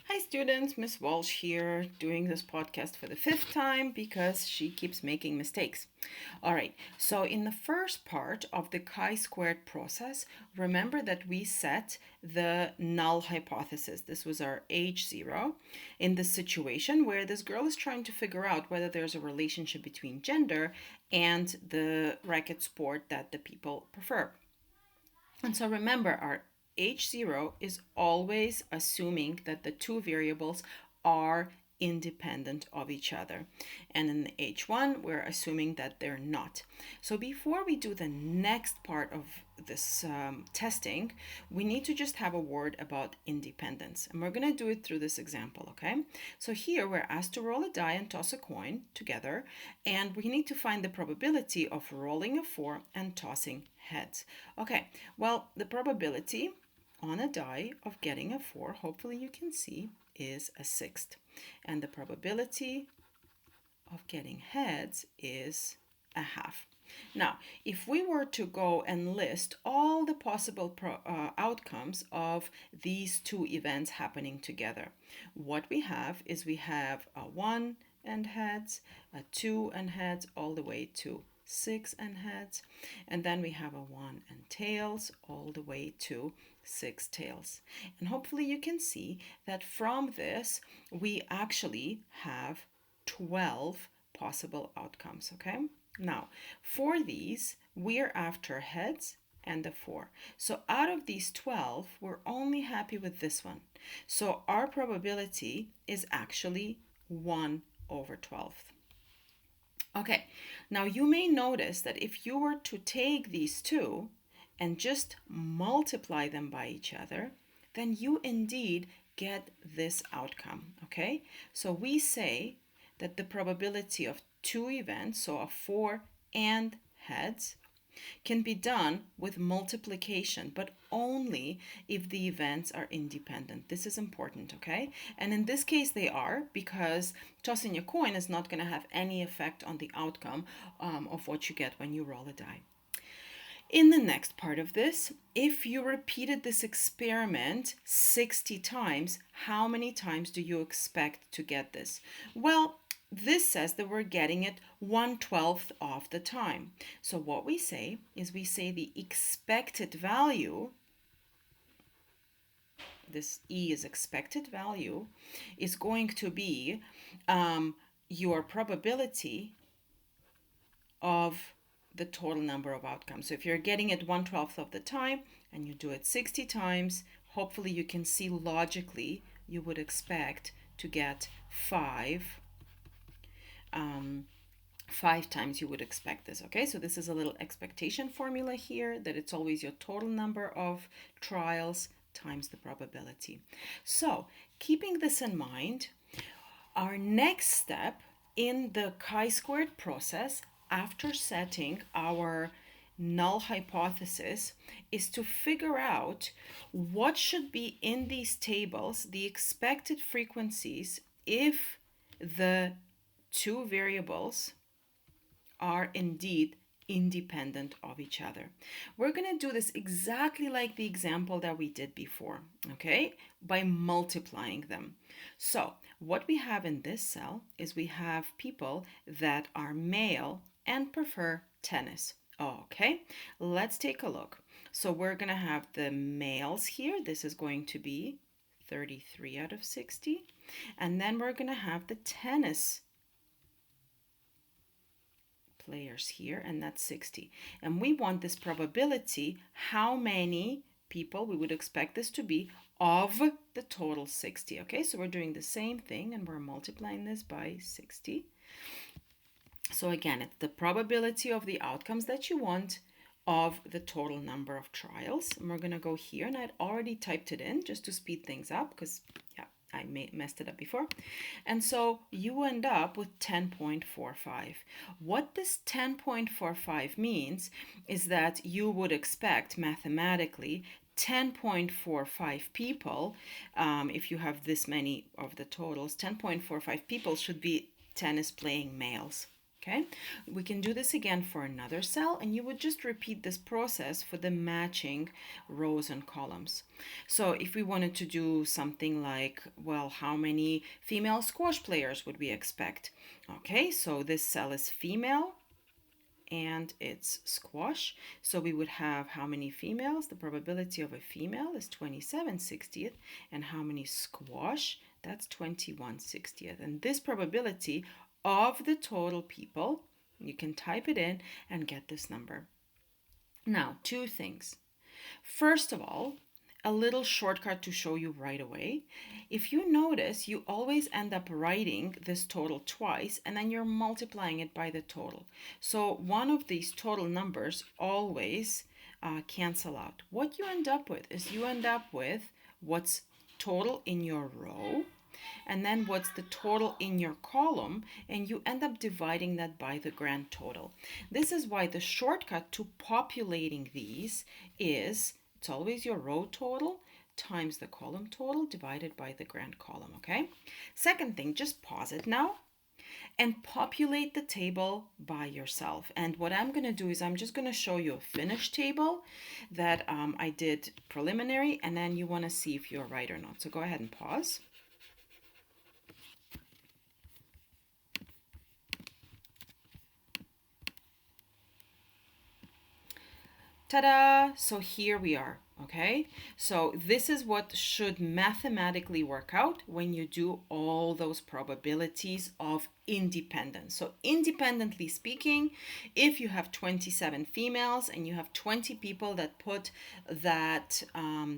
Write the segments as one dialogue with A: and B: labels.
A: Hi students, Miss Walsh here, doing this podcast for the fifth time because she keeps making mistakes. All right, so in the first part of the chi-squared process, remember that we set the null hypothesis. This was our H0 in the situation where this girl is trying to figure out whether there's a relationship between gender and the racket sport that the people prefer. And so remember, our H0 is always assuming that the two variables are independent of each other. And in the H1, we're assuming that they're not. So before we do the next part of this testing, we need to just have a word about independence. And we're going to do it through this example, okay? So here we're asked to roll a die and toss a coin together, and we need to find the probability of rolling a 4 and tossing heads. Okay, well, the probability on a die of getting a 4, hopefully you can see, is a sixth. And the probability of getting heads is a half. Now, if we were to go and list all the possible outcomes of these two events happening together, what we have is we have a 1 and heads, a 2 and heads, all the way to 6 and heads, and then we have a 1 and tails all the way to 6 tails. And hopefully you can see that from this we actually have 12 possible outcomes, okay? Now, for these, we're after heads and a 4. So out of these 12, we're only happy with this one. So our probability is actually 1 over 12. Okay, now you may notice that if you were to take these two and just multiply them by each other, then you indeed get this outcome, okay? So we say that the probability of two events, so a 4 and heads, can be done with multiplication, but only if the events are independent. This is important, okay? And in this case, they are, because tossing a coin is not going to have any effect on the outcome of what you get when you roll a die. In the next part of this, if you repeated this experiment 60 times, how many times do you expect to get this? Well, this says that we're getting it 1/12 of the time. So what we say is we say the expected value, this E is expected value, is going to be your probability of the total number of outcomes. So if you're getting it 1/12 of the time and you do it 60 times, hopefully you can see logically you would expect to get 5 times you would expect this. Okay, so this is a little expectation formula here, that it's always your total number of trials times the probability. So keeping this in mind, our next step in the chi-squared process, after setting our null hypothesis, is to figure out what should be in these tables, the expected frequencies, if the two variables are indeed independent of each other. We're going to do this exactly like the example that we did before, okay? By multiplying them. So what we have in this cell is we have people that are male and prefer tennis. Okay, let's take a look. So we're going to have the males here. This is going to be 33 out of 60. And then we're going to have the tennis players here, and that's 60. And we want this probability, how many people we would expect this to be of the total 60. Okay, so we're doing the same thing and we're multiplying this by 60. So again, it's the probability of the outcomes that you want of the total number of trials. And we're going to go here, and I'd already typed it in just to speed things up because, yeah, I messed it up before. And so you end up with 10.45. What this 10.45 means is that you would expect mathematically 10.45 people, if you have this many of the totals, 10.45 people should be tennis playing males. Okay, we can do this again for another cell, and you would just repeat this process for the matching rows and columns. So if we wanted to do something like, well, how many female squash players would we expect? Okay, so this cell is female and it's squash. So we would have how many females? The probability of a female is 27/60th, and how many squash? That's 21/60th. And this probability of the total people, you can type it in and get this number. Now, two things. First of all, a little shortcut to show you right away. If you notice, you always end up writing this total twice and then you're multiplying it by the total. So one of these total numbers always cancel out. What you end up with is you end up with what's total in your row and then what's the total in your column, and you end up dividing that by the grand total. This is why the shortcut to populating these is it's always your row total times the column total divided by the grand column, okay? Second thing, just pause it now and populate the table by yourself. And what I'm going to do is I'm just going to show you a finished table that I did preliminary, and then you want to see if you're right or not. So go ahead and pause. Ta-da! So here we are, okay? So this is what should mathematically work out when you do all those probabilities of independence. So independently speaking, if you have 27 females and you have 20 people that put that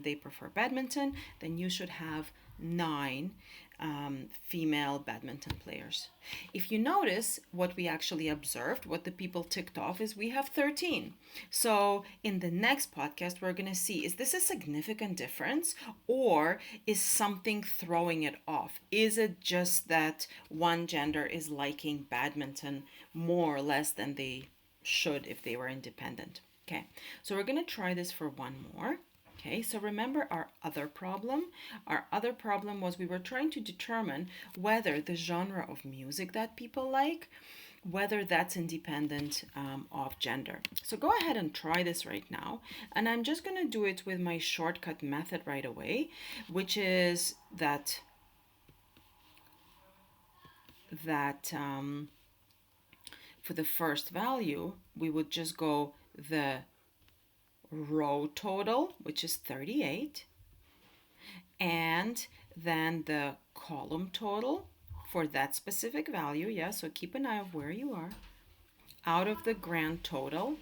A: they prefer badminton, then you should have 9 female badminton players. If you notice what we actually observed, what the people ticked off is we have 13. So in the next podcast, we're going to see, is this a significant difference or is something throwing it off? Is it just that one gender is liking badminton more or less than they should if they were independent? Okay, so we're going to try this for one more. Okay, so remember our other problem? Our other problem was we were trying to determine whether the genre of music that people like, whether that's independent of gender. So go ahead and try this right now. And I'm just going to do it with my shortcut method right away, which is that for the first value, we would just go the row total, which is 38, and then the column total for that specific value. Yeah, so keep an eye of where you are out of the grand total,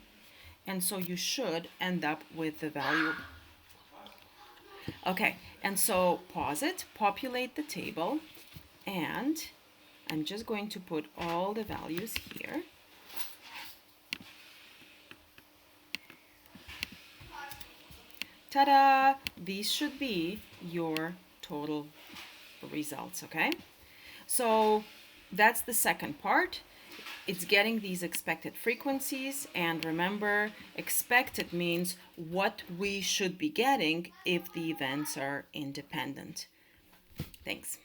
A: and so you should end up with the value. Okay, and so pause it, populate the table, and I'm just going to put all the values here. Ta-da! These should be your total results, okay? So that's the second part. It's getting these expected frequencies, and remember, expected means what we should be getting if the events are independent. Thanks.